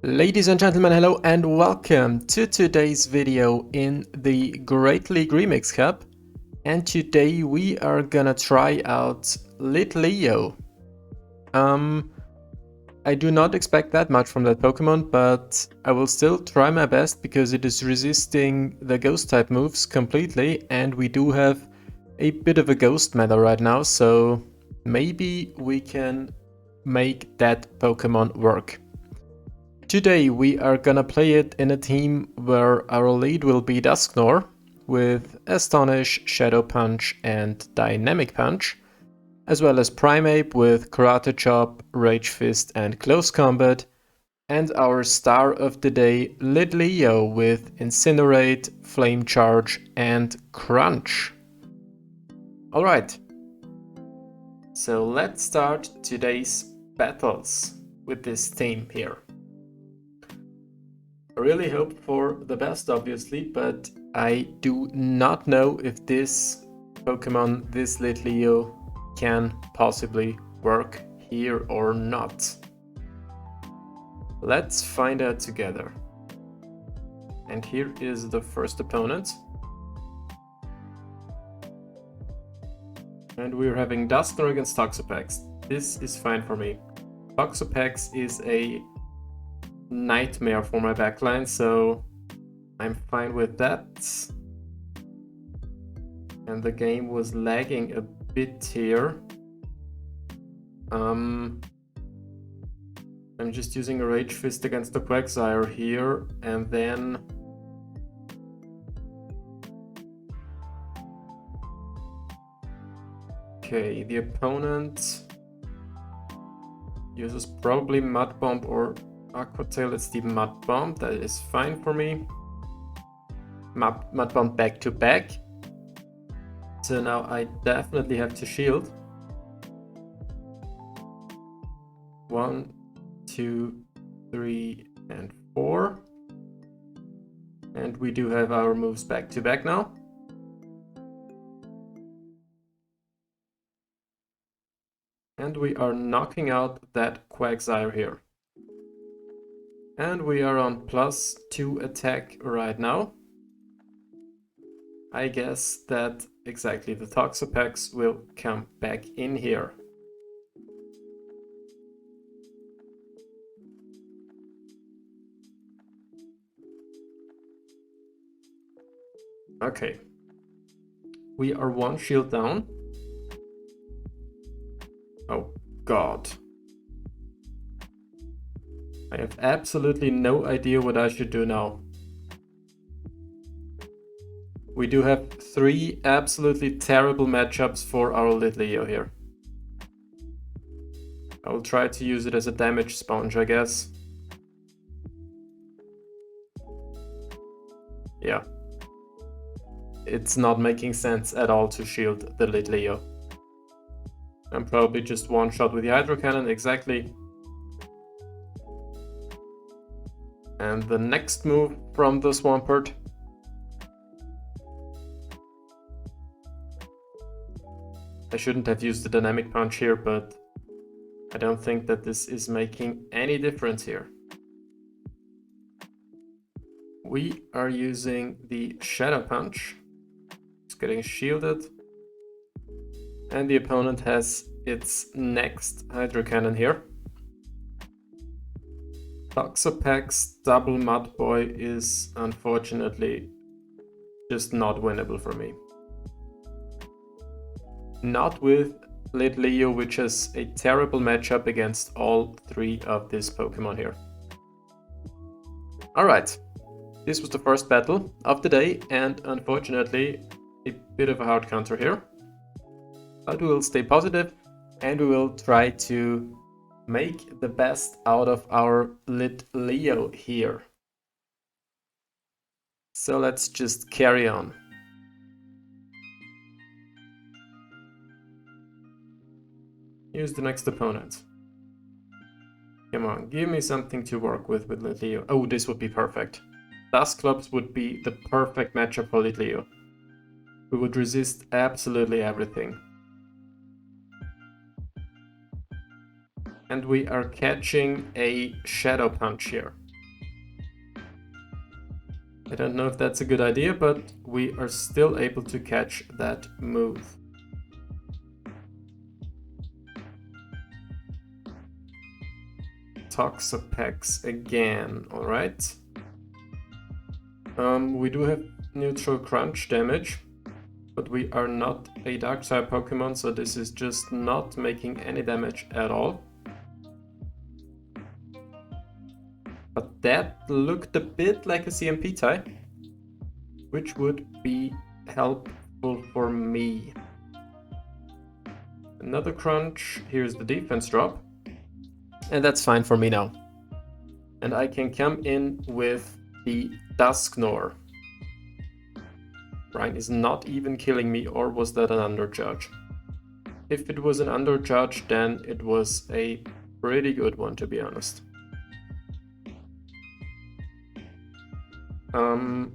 Ladies and gentlemen, hello and welcome to today's video in the Great League Remix Cup. And today we are gonna try out Litleo. I do not expect that much from that Pokemon, but I will still try my best because it is resisting the Ghost type moves completely, and we do have a bit of a Ghost meta right now, so maybe we can make that Pokemon work. Today we are gonna play it in a team where our lead will be Dusknoir with Astonish, Shadow Punch and Dynamic Punch, as well as Primeape with Karate Chop, Rage Fist and Close Combat, and our star of the day Litleo with Incinerate, Flame Charge and Crunch. Alright, so let's start today's battles with this team here. I really hope for the best, obviously, but I do not know if this Pokemon, this Litleo, can possibly work here or not. Let's find out together. And here is the first opponent. And we're having Dusknoir against Toxapex. This is fine for me. Toxapex is a nightmare for my backline, so I'm fine with that. And the game was lagging a bit here. I'm just using a Rage Fist against the Quagsire here, and then okay, the opponent uses probably Mud Bomb or Aqua Tail. It's the Mud Bomb, that is fine for me. Mud Bomb back to back. So now I definitely have to shield. 1, 2, 3, and 4. And we do have our moves back to back now. And we are knocking out that Quagsire here. And we are on +2 attack right now. I guess that exactly the Toxapex will come back in here. Okay. We are 1 shield down. Oh god. I have absolutely no idea what I should do now. We do have 3 absolutely terrible matchups for our Litleo here. I will try to use it as a damage sponge, I guess. Yeah. It's not making sense at all to shield the Litleo. I'm probably just one shot with the Hydro Cannon, exactly. And the next move from the Swampert. I shouldn't have used the Dynamic Punch here, but I don't think that this is making any difference here. We are using the Shadow Punch. It's getting shielded. And the opponent has its next Hydro Cannon here. Toxapex double Mud Boy is unfortunately just not winnable for me. Not with Litleo, which has a terrible matchup against all 3 of this Pokemon here. Alright, this was the first battle of the day, and unfortunately a bit of a hard counter here. But we will stay positive and we will try to make the best out of our Litleo here. So let's just carry on. Here's the next opponent. Come on, give me something to work with Litleo. Oh, this would be perfect. Dusclops would be the perfect matchup for Litleo. We would resist absolutely everything. And we are catching a Shadow Punch here. I don't know if that's a good idea, but we are still able to catch that move. Toxapex again, alright. We do have neutral crunch damage, but we are not a dark type Pokemon, so this is just not making any damage at all. But that looked a bit like a CMP type, which would be helpful for me. Another crunch, here's the defense drop. And that's fine for me now. And I can come in with the Dusknoir. Ryan is not even killing me, or was that an undercharge? If it was an undercharge, then it was a pretty good one, to be honest.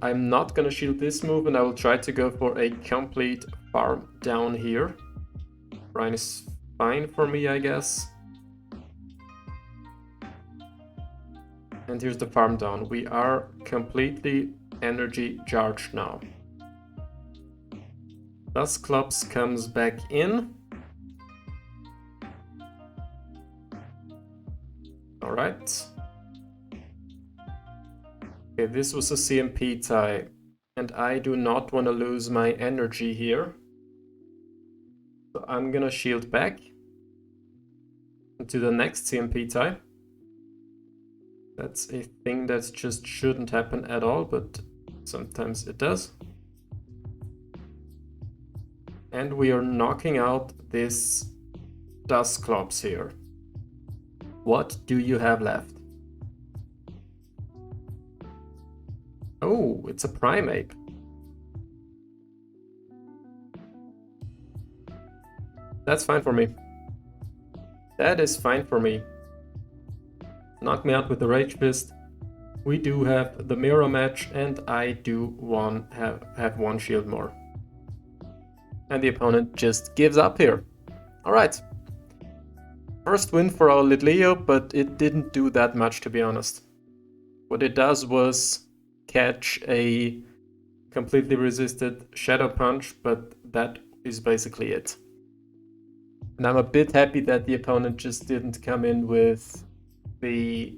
I'm not gonna shield this move, and I will try to go for a complete farm down here. Ryan is fine for me, I guess. And here's the farm down. We are completely energy charged now. Dusclops comes back in. Alright. Okay, this was a CMP tie, and I do not want to lose my energy here. So I'm gonna shield back to the next CMP tie. That's a thing that just shouldn't happen at all, but sometimes it does. And we are knocking out this Dusclops here. What do you have left? Oh, it's a Primeape. That's fine for me. That is fine for me. Knock me out with the Rage Fist. We do have the mirror match, and I do have one shield more. And the opponent just gives up here. Alright. First win for our Litleo, but it didn't do that much, to be honest. What it does was catch a completely resisted Shadow Punch, but that is basically it. And I'm a bit happy that the opponent just didn't come in with the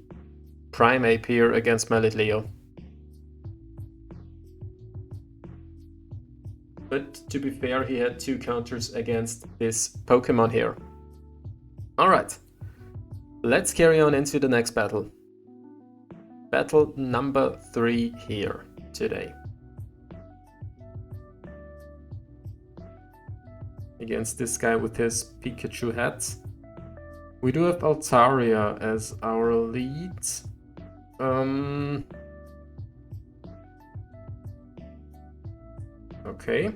Primeape here against my Litleo. But to be fair, he had 2 counters against this Pokemon here. Alright, let's carry on into the next battle. Battle number 3 here today. Against this guy with his Pikachu hat. We do have Altaria as our lead. Okay.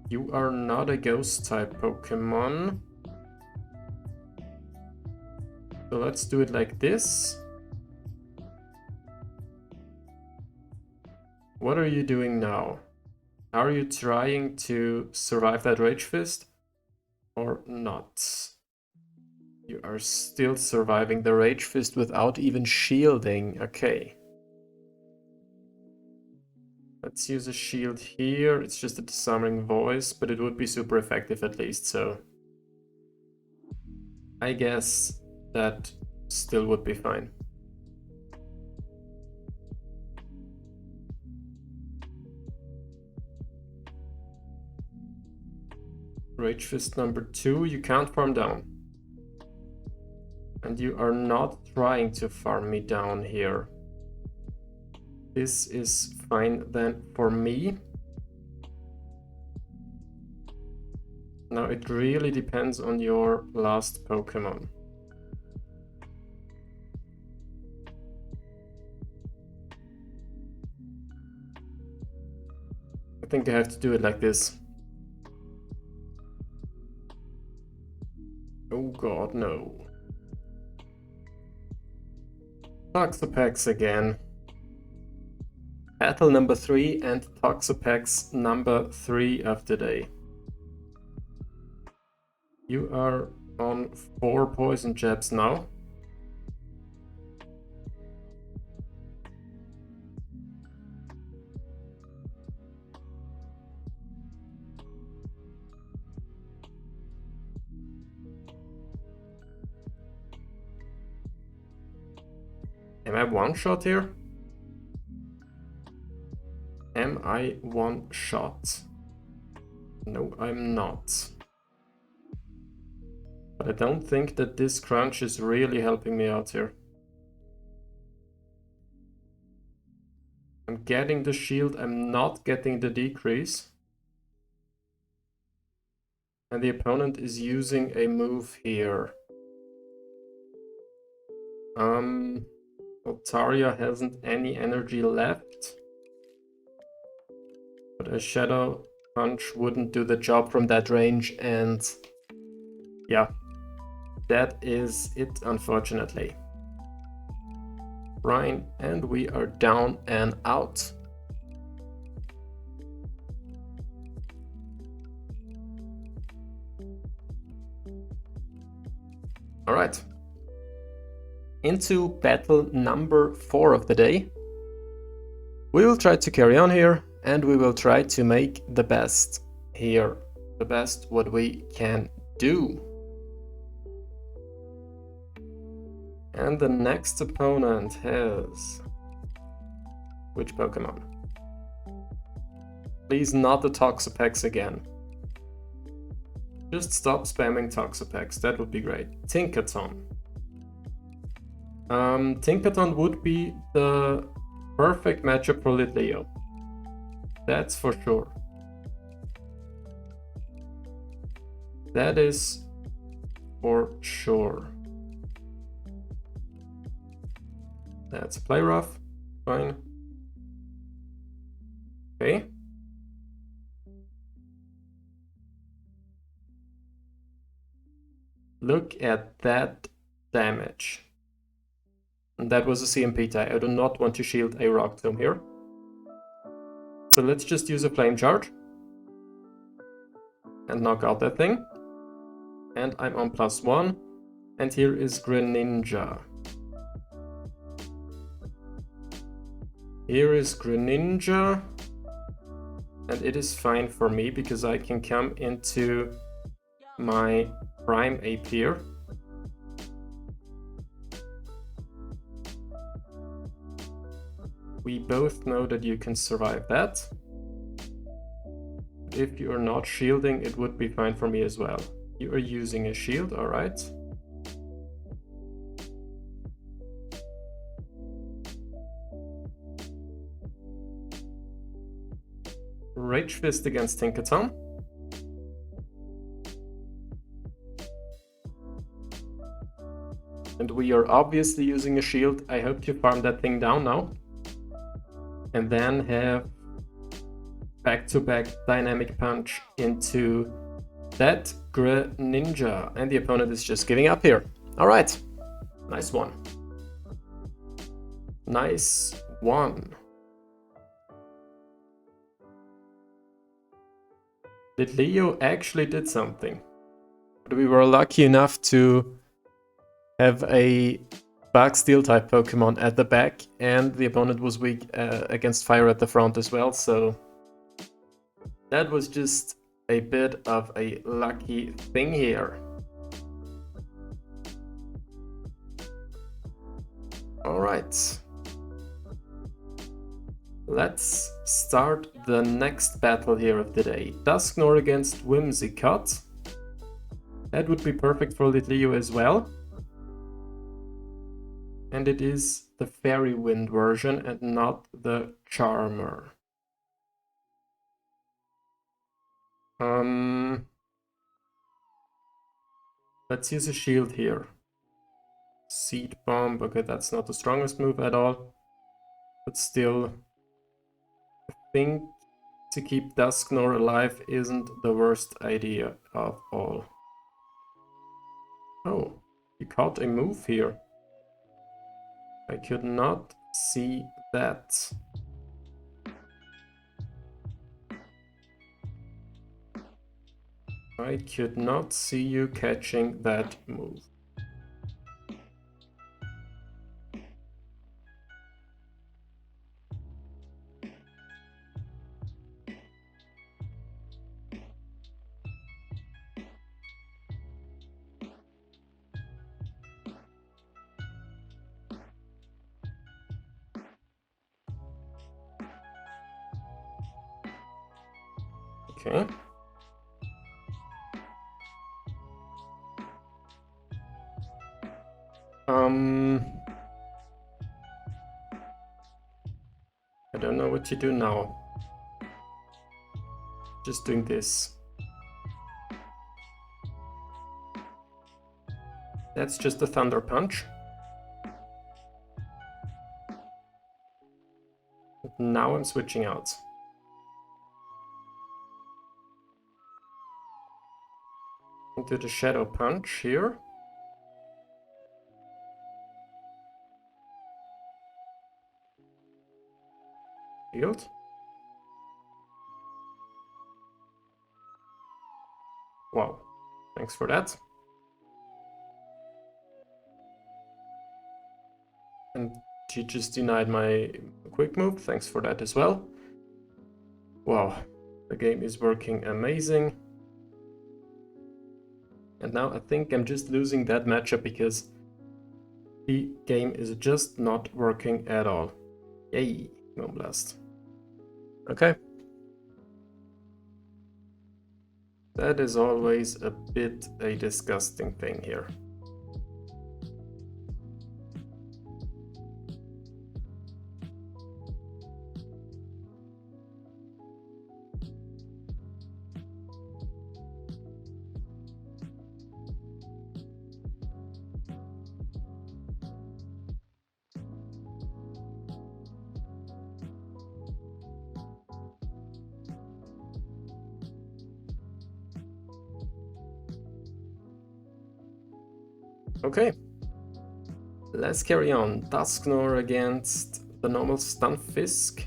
You are not a ghost type Pokemon. So let's do it like this. What are you doing now? Are you trying to survive that Rage Fist or not? You are still surviving the Rage Fist without even shielding. Okay. Let's use a shield here. It's just a disarming voice, but it would be super effective at least, so I guess that still would be fine. Rage Fist number 2, you can't farm down. And you are not trying to farm me down here. This is fine then for me. Now it really depends on your last Pokemon. I think I have to do it like this. Oh god, no. Toxapex again. Battle number 3 and Toxapex number 3 of the day. You are on 4 poison jabs now. Am I one shot here? Am I one shot? No, I'm not. But I don't think that this crunch is really helping me out here. I'm getting the shield, I'm not getting the decrease. And the opponent is using a move here. Altaria hasn't any energy left. But a Shadow Punch wouldn't do the job from that range, and yeah, that is it, unfortunately. Ryan, and we are down and out. All right. Into battle number 4 of the day. We will try to carry on here, and we will try to make the best here. The best what we can do. And the next opponent has... which Pokemon? Please not the Toxapex again. Just stop spamming Toxapex, that would be great. Tinkaton. Tinkaton would be the perfect matchup for Litleo. That's for sure. That is for sure. That's play rough. Fine. Okay. Look at that damage. And that was a CMP tie. I do not want to shield a Rock Tomb here. So let's just use a Flame Charge. And knock out that thing. And I'm on +1. And here is Greninja. Here is Greninja. And it is fine for me because I can come into my Primeape here. We both know that you can survive that. If you are not shielding, it would be fine for me as well. You are using a shield, alright. Rage Fist against Tinkaton. And we are obviously using a shield. I hope you farm that thing down now. And then have back-to-back Dynamic Punch into that Greninja. And the opponent is just giving up here. Alright, nice one. Nice one. Litleo actually did something. But we were lucky enough to have a Bug Steel type Pokemon at the back, and the opponent was weak against fire at the front as well, so that was just a bit of a lucky thing here. Alright. Let's start the next battle here of the day. Dusknoir against Whimsicott. That would be perfect for Litleo as well. And it is the Fairy Wind version and not the Charmer. Let's use a shield here. Seed Bomb, okay, that's not the strongest move at all. But still, I think to keep Dusknoir alive isn't the worst idea of all. Oh, you caught a move here. I could not see that. I could not see you catching that move. Okay. I don't know what to do now. Just doing this. That's just a Thunder Punch. Now I'm switching out. Into the Shadow Punch here. Shield. Wow, thanks for that. And she just denied my quick move, thanks for that as well. Wow, the game is working amazing. And now I think I'm just losing that matchup because the game is just not working at all. Yay, Moonblast. Okay. That is always a bit a disgusting thing here. Okay, let's carry on. Dusknoir against the normal Stunfisk.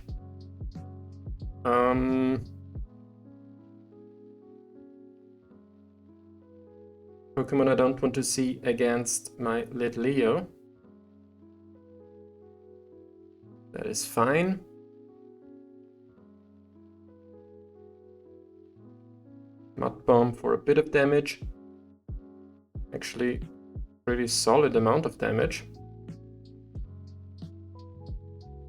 Pokemon I don't want to see against my Litleo. That is fine. Mud Bomb for a bit of damage. Actually, pretty solid amount of damage.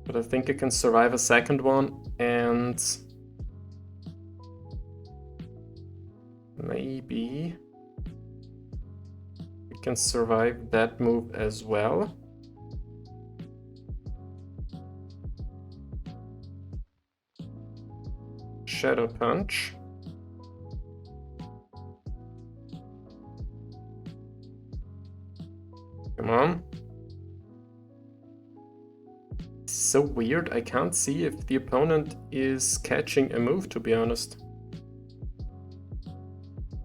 But I think I can survive a second one and maybe we can survive that move as well. Shadow Punch. Come on. It's so weird, I can't see if the opponent is catching a move, to be honest.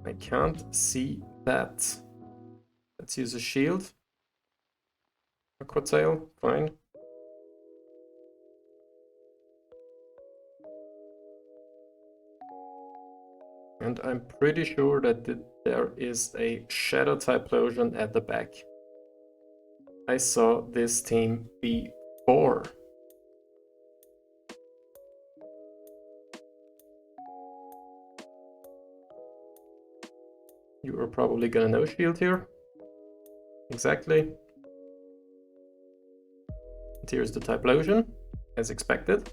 I can't see that. Let's use a shield. Aqua Tail, fine. And I'm pretty sure that there is a Shadow Typhlosion at the back. I saw this team before. You are probably gonna no shield here. Exactly. And here's the Typhlosion, as expected.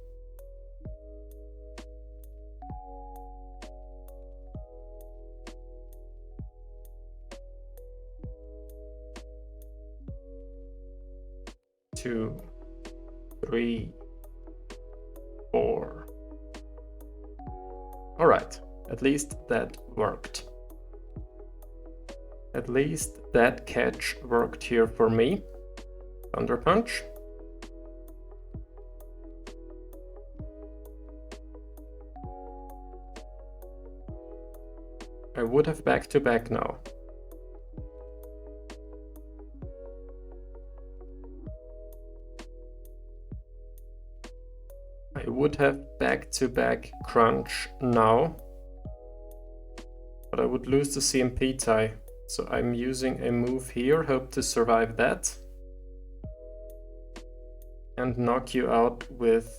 Two, three, four. All right, at least that worked. At least that catch worked here for me. Thunder Punch. I would have back-to-back now. I would have back-to-back crunch now, but I would lose the CMP tie. So I'm using a move here, hope to survive that. And knock you out with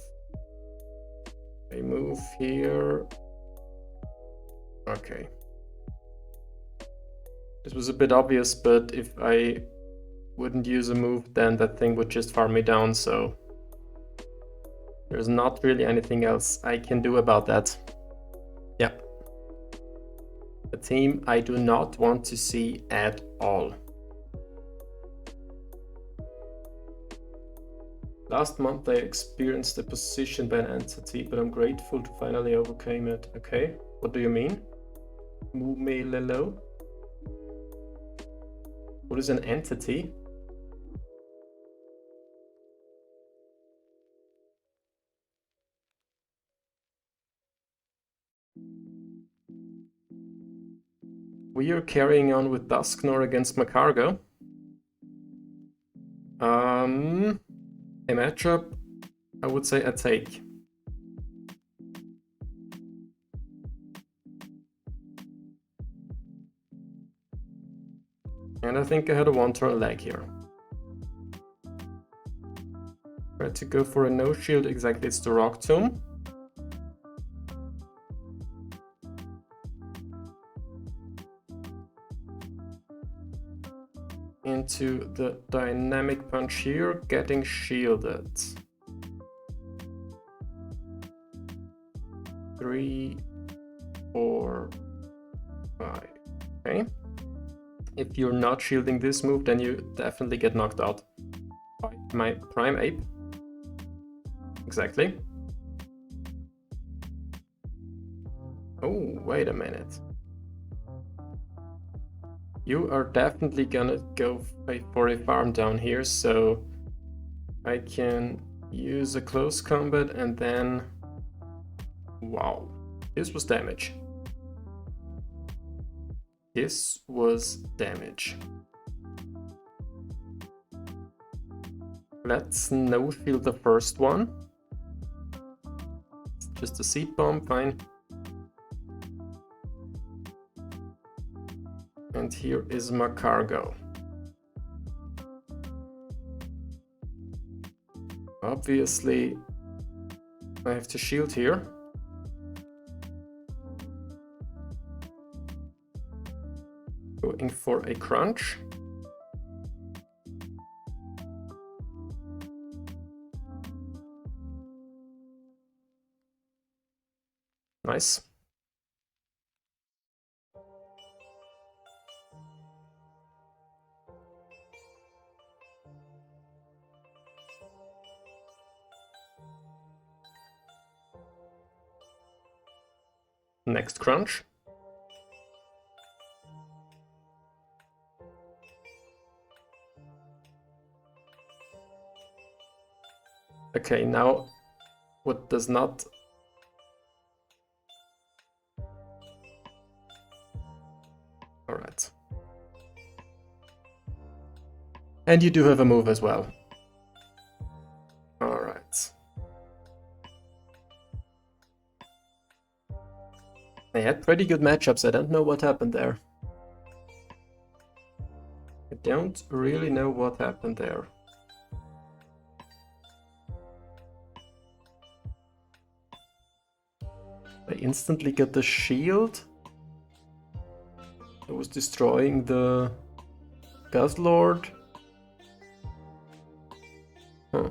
a move here. Okay. This was a bit obvious, but if I wouldn't use a move, then that thing would just farm me down, so there's not really anything else I can do about that. Yeah, A team I do not want to see at all. Last month I experienced a position by an entity, but I'm grateful to finally overcome it. Okay, what do you mean? Litleo? What is an entity? We are carrying on with Dusknoir against Macargo. A matchup, I would say a take. And I think I had a one-turn lag here. Tried to go for a no shield, exactly, it's the Rock Tomb. Into the dynamic punch here, getting shielded. 3, 4, 5. Okay. If you're not shielding this move, then you definitely get knocked out by my Primeape. Exactly. Oh, wait a minute. You are definitely gonna go for a farm down here, so I can use a close combat and then... Wow, this was damage. This was damage. Let's no shield the first one. It's just a seed bomb, fine. And here is Macargo. Obviously, I have to shield here. Going for a crunch. Nice. Next crunch. Okay, now what does not... Alright. And you do have a move as well. Alright. They had pretty good matchups, I don't know what happened there. I don't really know what happened there. I instantly got the shield. I was destroying the Guzzlord. Huh.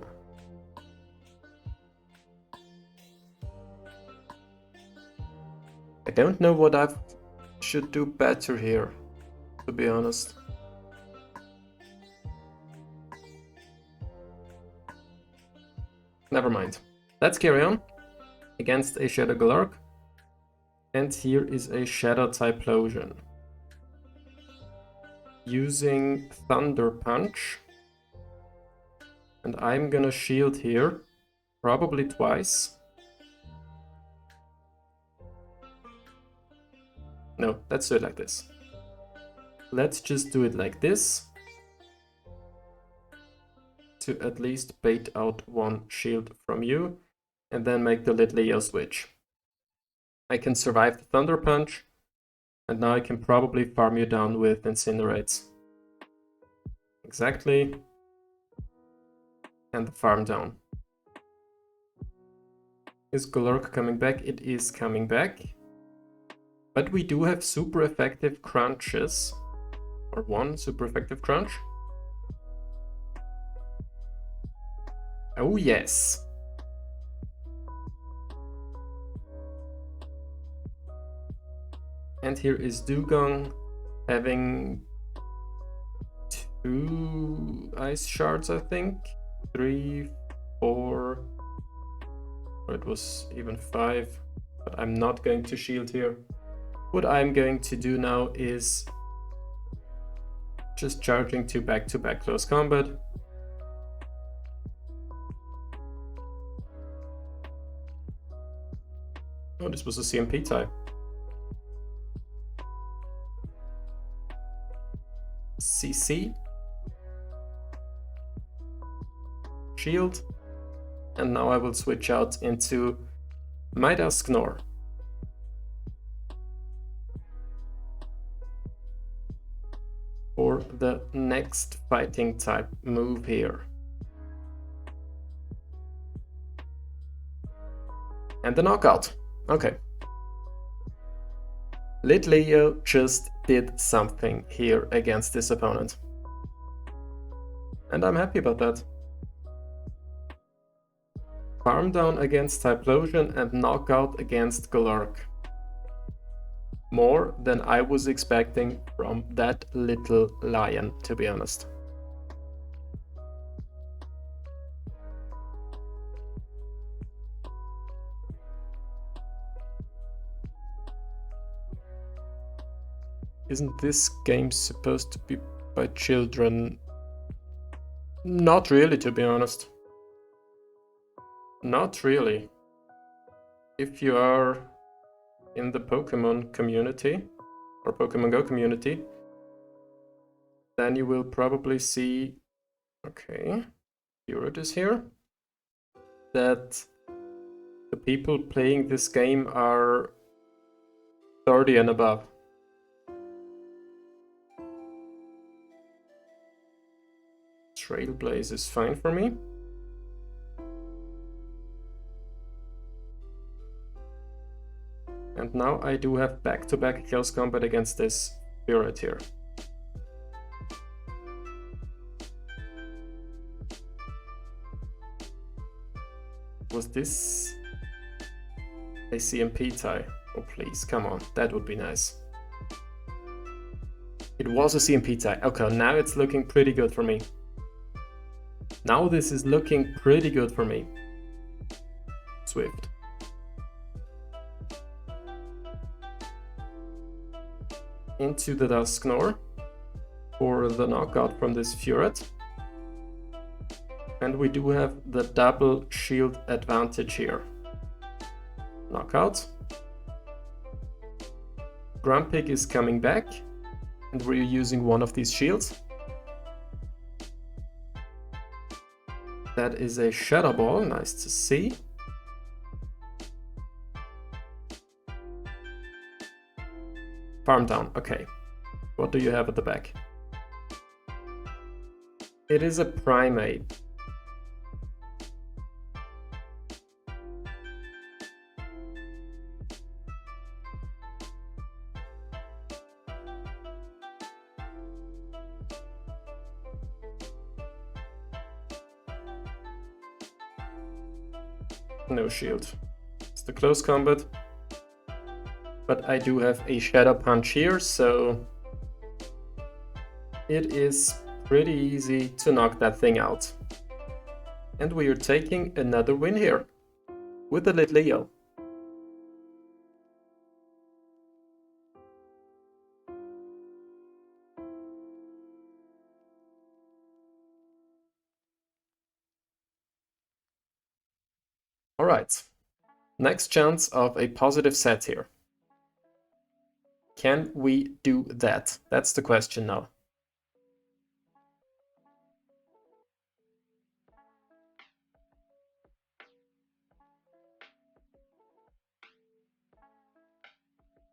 I don't know what I should do better here, to be honest. Never mind. Let's carry on against a Shadow Glark. And here is a Shadow Typhlosion. Using Thunder Punch. And I'm gonna shield here, probably twice. No, let's do it like this. Let's just do it like this. To at least bait out one shield from you. And then make the Litleo switch. I can survive the Thunder Punch. And now I can probably farm you down with Incinerates. Exactly. And the farm down. Is Golurk coming back? It is coming back. But we do have super effective crunches. Or one super effective crunch. Oh yes. And here is Dugong having 2 ice shards, I think. 3, 4, or it was even 5, but I'm not going to shield here. What I'm going to do now is just charging to back-to-back close combat. Oh, this was a CMP type. CC. Shield. And now I will switch out into my Dusknoir. For the next fighting type move here. And the knockout. Okay. Litleo just did something here against this opponent. And I'm happy about that. Farm down against Typhlosion and knockout against Galark. More than I was expecting from that little lion, to be honest. Isn't this game supposed to be by children? Not really, to be honest. Not really. If you are in the Pokemon community, or Pokemon Go community, then you will probably see, okay, here it is here, that the people playing this game are 30 and above. Trailblaze is fine for me. And now I do have back-to-back close combat against this Spirit here. Was this a CMP tie? Oh please, come on, that would be nice. It was a CMP tie. Okay, now it's looking pretty good for me. Now this is looking pretty good for me. Swift. Into the Dusknoir for the knockout from this Furet. And we do have the double shield advantage here. Knockout. Grumpig is coming back, and we're using one of these shields. That is a Shadow Ball, nice to see. Farm down, okay. What do you have at the back? It is a Primeape. No shield. It's the close combat. But I do have a Shadow Punch here, so it is pretty easy to knock that thing out. And we are taking another win here with the Litleo. Alright, next chance of a positive set here. Can we do that? That's the question now.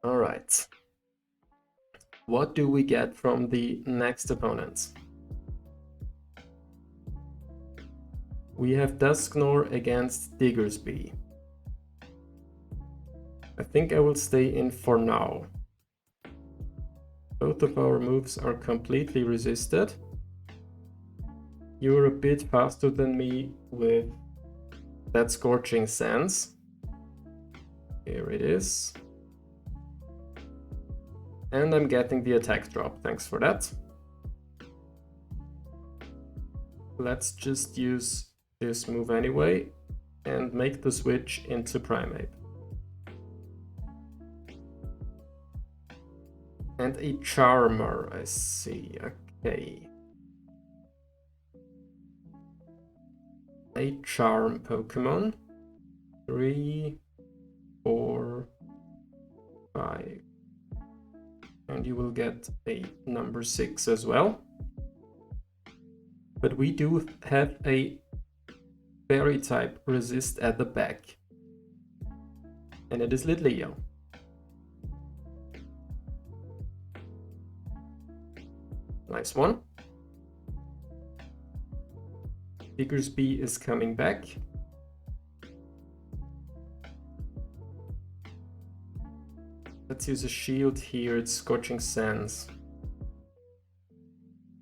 Alright. What do we get from the next opponents? We have Dusknoir against Diggersby. I think I will stay in for now. Both of our moves are completely resisted. You're a bit faster than me with that Scorching Sands. Here it is. And I'm getting the attack drop, thanks for that. Let's just use this move anyway and make the switch into Primeape. And a Charmer, I see, okay. A Charm Pokemon. 3, 4, 5. And you will get a number 6 as well. But we do have a Fairy type resist at the back. And it is Litleo. Nice one. Diggersby is coming back. Let's use a shield here, it's Scorching Sands.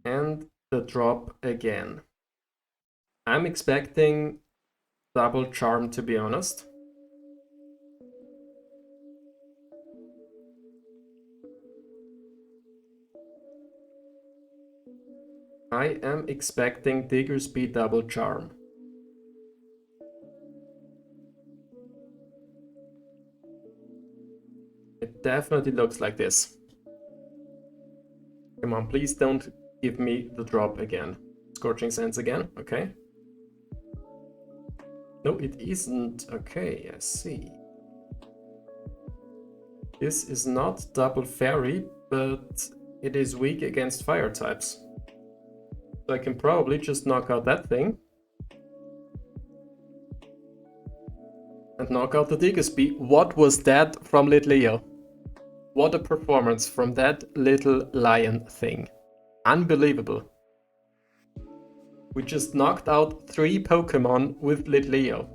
And the drop again. I'm expecting double charm, to be honest. I am expecting Diggersby double charm. It definitely looks like this. Come on, please don't give me the drop again. Scorching Sands again, okay. No, it isn't. Okay, I see. This is not double fairy, but it is weak against fire types. So I can probably just knock out that thing. And knock out the Diggersby. What was that from Litleo? What a performance from that little lion thing. Unbelievable. We just knocked out 3 Pokemon with Litleo.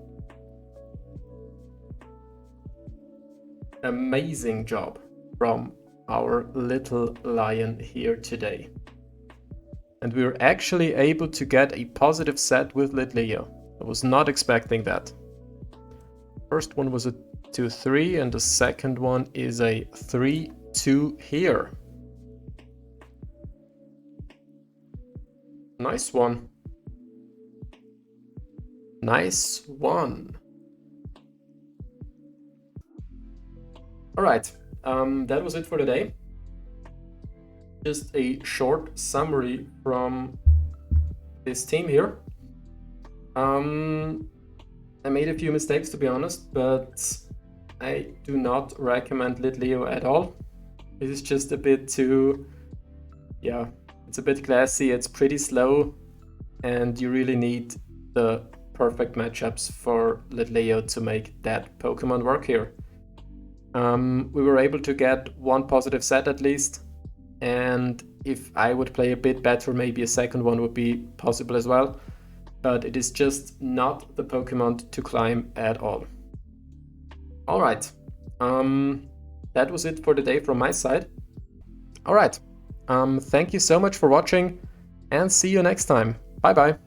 Amazing job from our little lion here today. And we were actually able to get a positive set with Litleo. I was not expecting that. First one was a 2-3 and the second one is a 3-2 here. Nice one. Nice one. Alright, that was it for today. Just a short summary from this team here. I made a few mistakes, to be honest, but I do not recommend Litleo at all. It is just a bit too, yeah, it's a bit classy, it's pretty slow, and you really need the perfect matchups for Litleo to make that Pokemon work here. We were able to get 1 positive set at least, and if I would play a bit better, maybe a second one would be possible as well. But it is just not the Pokemon to climb at all. Alright, that was it for today from my side. Alright, thank you so much for watching and see you next time. Bye bye.